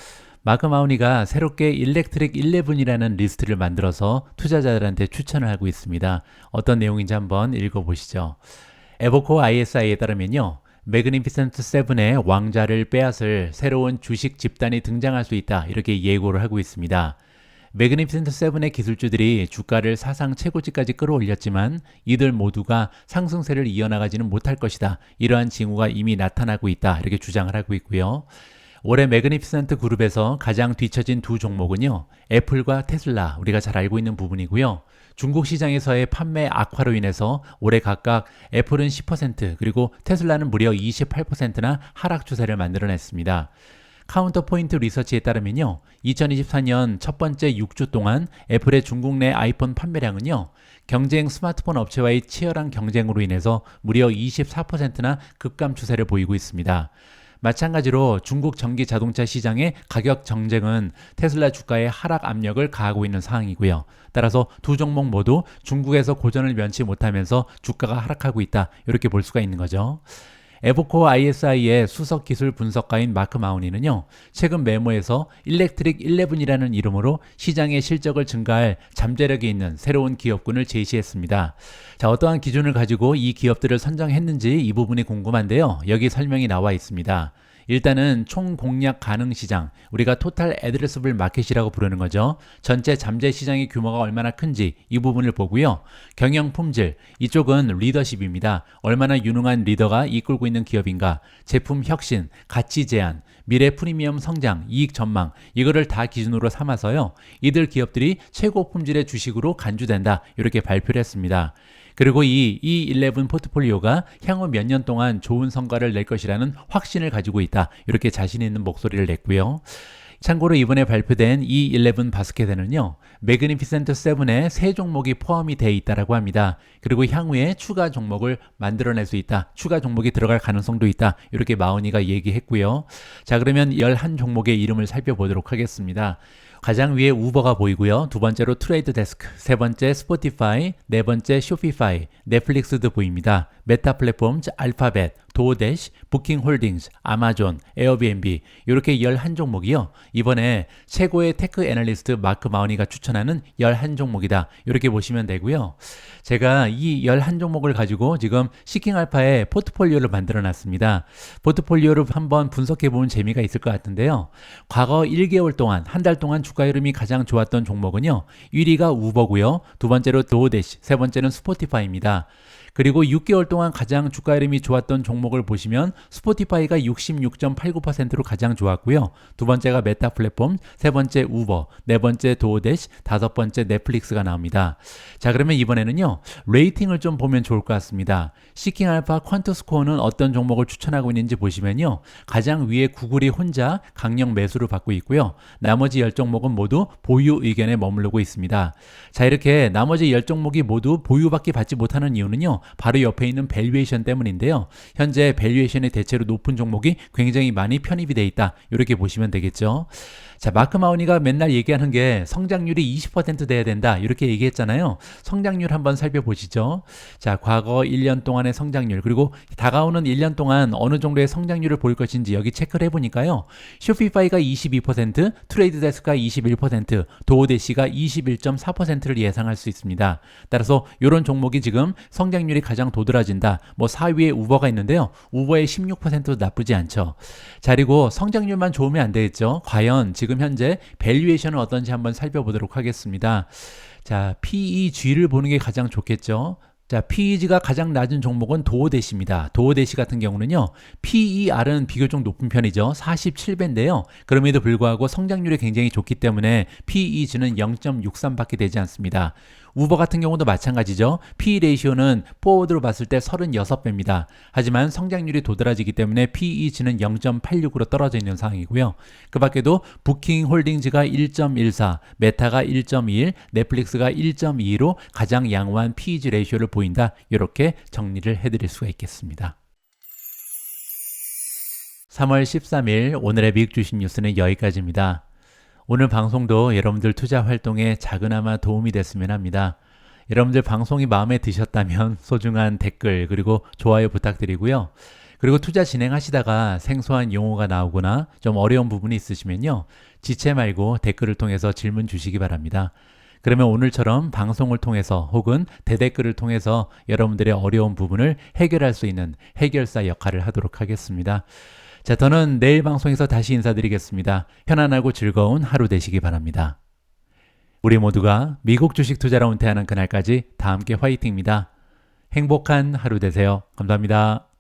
마크 마우니가 새롭게 일렉트릭 11이라는 리스트를 만들어서 투자자들한테 추천을 하고 있습니다. 어떤 내용인지 한번 읽어보시죠. 에버코어 ISI에 따르면요, 매그니피센트 세븐의 왕좌를 빼앗을 새로운 주식 집단이 등장할 수 있다. 이렇게 예고를 하고 있습니다. 매그니피센트 세븐의 기술주들이 주가를 사상 최고치까지 끌어올렸지만 이들 모두가 상승세를 이어나가지는 못할 것이다. 이러한 징후가 이미 나타나고 있다. 이렇게 주장을 하고 있고요. 올해 매그니피센트 그룹에서 가장 뒤처진 두 종목은요. 애플과 테슬라, 우리가 잘 알고 있는 부분이고요. 중국 시장에서의 판매 악화로 인해서 올해 각각 애플은 10% 그리고 테슬라는 무려 28%나 하락 추세를 만들어냈습니다. 카운터포인트 리서치에 따르면요. 2024년 첫 번째 6주 동안 애플의 중국 내 아이폰 판매량은요. 경쟁 스마트폰 업체와의 치열한 경쟁으로 인해서 무려 24%나 급감 추세를 보이고 있습니다. 마찬가지로 중국 전기 자동차 시장의 가격 정쟁은 테슬라 주가의 하락 압력을 가하고 있는 상황이고요. 따라서 두 종목 모두 중국에서 고전을 면치 못하면서 주가가 하락하고 있다. 이렇게 볼 수가 있는 거죠. 에버코어 ISI의 수석 기술 분석가인 마크 마우니는요, 최근 메모에서 일렉트릭 11이라는 이름으로 시장의 실적을 증가할 잠재력이 있는 새로운 기업군을 제시했습니다. 자, 어떠한 기준을 가지고 이 기업들을 선정했는지 이 부분이 궁금한데요. 여기 설명이 나와 있습니다. 일단은 총 공략 가능 시장, 우리가 토탈 애드레서블 마켓이라고 부르는 거죠. 전체 잠재 시장의 규모가 얼마나 큰지 이 부분을 보고요. 경영 품질, 이쪽은 리더십입니다. 얼마나 유능한 리더가 이끌고 있는 기업인가, 제품 혁신, 가치 제한, 미래 프리미엄 성장, 이익 전망, 이거를 다 기준으로 삼아서요. 이들 기업들이 최고 품질의 주식으로 간주된다. 이렇게 발표를 했습니다. 그리고 이 E11 포트폴리오가 향후 몇 년 동안 좋은 성과를 낼 것이라는 확신을 가지고 있다. 이렇게 자신 있는 목소리를 냈고요. 참고로 이번에 발표된 E11 바스켓에는요. 매그니피센트 세븐의 세 종목이 포함이 되어 있다고 합니다. 그리고 향후에 추가 종목을 만들어낼 수 있다. 추가 종목이 들어갈 가능성도 있다. 이렇게 마우니가 얘기했고요. 자, 그러면 11종목의 이름을 살펴보도록 하겠습니다. 가장 위에 우버가 보이고요. 두 번째로 트레이드 데스크, 세 번째 스포티파이, 네 번째 쇼피파이, 넷플릭스도 보입니다. 메타 플랫폼즈, 알파벳, 도어대시, 부킹홀딩스, 아마존, 에어비앤비 이렇게 11종목이요. 이번에 최고의 테크 애널리스트 마크 마우니가 추천하는 11종목이다. 이렇게 보시면 되고요. 제가 이 11종목을 가지고 지금 시킹알파의 포트폴리오를 만들어 놨습니다. 포트폴리오를 한번 분석해 보면 재미가 있을 것 같은데요. 과거 1개월 동안, 한 달 동안 주가 흐름이 가장 좋았던 종목은요. 1위가 우버고요. 두 번째로 도어대시, 세 번째는 스포티파이입니다. 그리고 6개월 동안 가장 주가 흐름이 좋았던 종목을 보시면 스포티파이가 66.89%로 가장 좋았고요. 두 번째가 메타 플랫폼, 세 번째 우버, 네 번째 도어대시, 다섯 번째 넷플릭스가 나옵니다. 자, 그러면 이번에는요. 레이팅을 좀 보면 좋을 것 같습니다. 시킹알파 퀀트스코어는 어떤 종목을 추천하고 있는지 보시면요. 가장 위에 구글이 혼자 강력 매수를 받고 있고요. 나머지 10종목은 모두 보유 의견에 머무르고 있습니다. 자, 이렇게 나머지 10종목이 모두 보유밖에 받지 못하는 이유는요. 바로 옆에 있는 밸류에이션 때문인데요. 현재 밸류에이션이 대체로 높은 종목이 굉장히 많이 편입이 돼 있다. 이렇게 보시면 되겠죠. 자, 마크 마우니가 맨날 얘기하는 게 성장률이 20% 돼야 된다. 이렇게 얘기했잖아요. 성장률 한번 살펴보시죠. 자, 과거 1년 동안의 성장률 그리고 다가오는 1년 동안 어느 정도의 성장률을 보일 것인지 여기 체크를 해보니까요. 쇼피파이가 22%, 트레이드 데스크가 21%, 도어대시가 21.4%를 예상할 수 있습니다. 따라서 이런 종목이 지금 성장률이 가장 도드라진다. 뭐 4위에 우버가 있는데요. 우버의 16%도 나쁘지 않죠. 자, 그리고 성장률만 좋으면 안 되겠죠. 과연 지금 현재 밸류에이션은 어떤지 한번 살펴보도록 하겠습니다. 자, PEG를 보는 게 가장 좋겠죠. 자, PEG가 가장 낮은 종목은 도어대시입니다. 도어대시 같은 경우는요. PER은 비교적 높은 편이죠. 47배인데요. 그럼에도 불구하고 성장률이 굉장히 좋기 때문에 PEG는 0.63밖에 되지 않습니다. 우버 같은 경우도 마찬가지죠. PE 레이시오는 포워드로 봤을 때 36배입니다. 하지만 성장률이 도드라지기 때문에 PEG는 0.86으로 떨어져 있는 상황이고요. 그 밖에도 부킹 홀딩즈가 1.14, 메타가 1.21, 넷플릭스가 1.22로 가장 양호한 PEG 레이시오를 보인다. 이렇게 정리를 해드릴 수가 있겠습니다. 3월 13일 오늘의 미국 주식 뉴스는 여기까지입니다. 오늘 방송도 여러분들 투자 활동에 작은아마 도움이 됐으면 합니다. 여러분들 방송이 마음에 드셨다면 소중한 댓글 그리고 좋아요 부탁드리고요. 그리고 투자 진행하시다가 생소한 용어가 나오거나 좀 어려운 부분이 있으시면요. 지체 말고 댓글을 통해서 질문 주시기 바랍니다. 그러면 오늘처럼 방송을 통해서 혹은 대댓글을 통해서 여러분들의 어려운 부분을 해결할 수 있는 해결사 역할을 하도록 하겠습니다. 자, 저는 내일 방송에서 다시 인사드리겠습니다. 편안하고 즐거운 하루 되시기 바랍니다. 우리 모두가 미국 주식 투자로 은퇴하는 그날까지 다 함께 화이팅입니다. 행복한 하루 되세요. 감사합니다.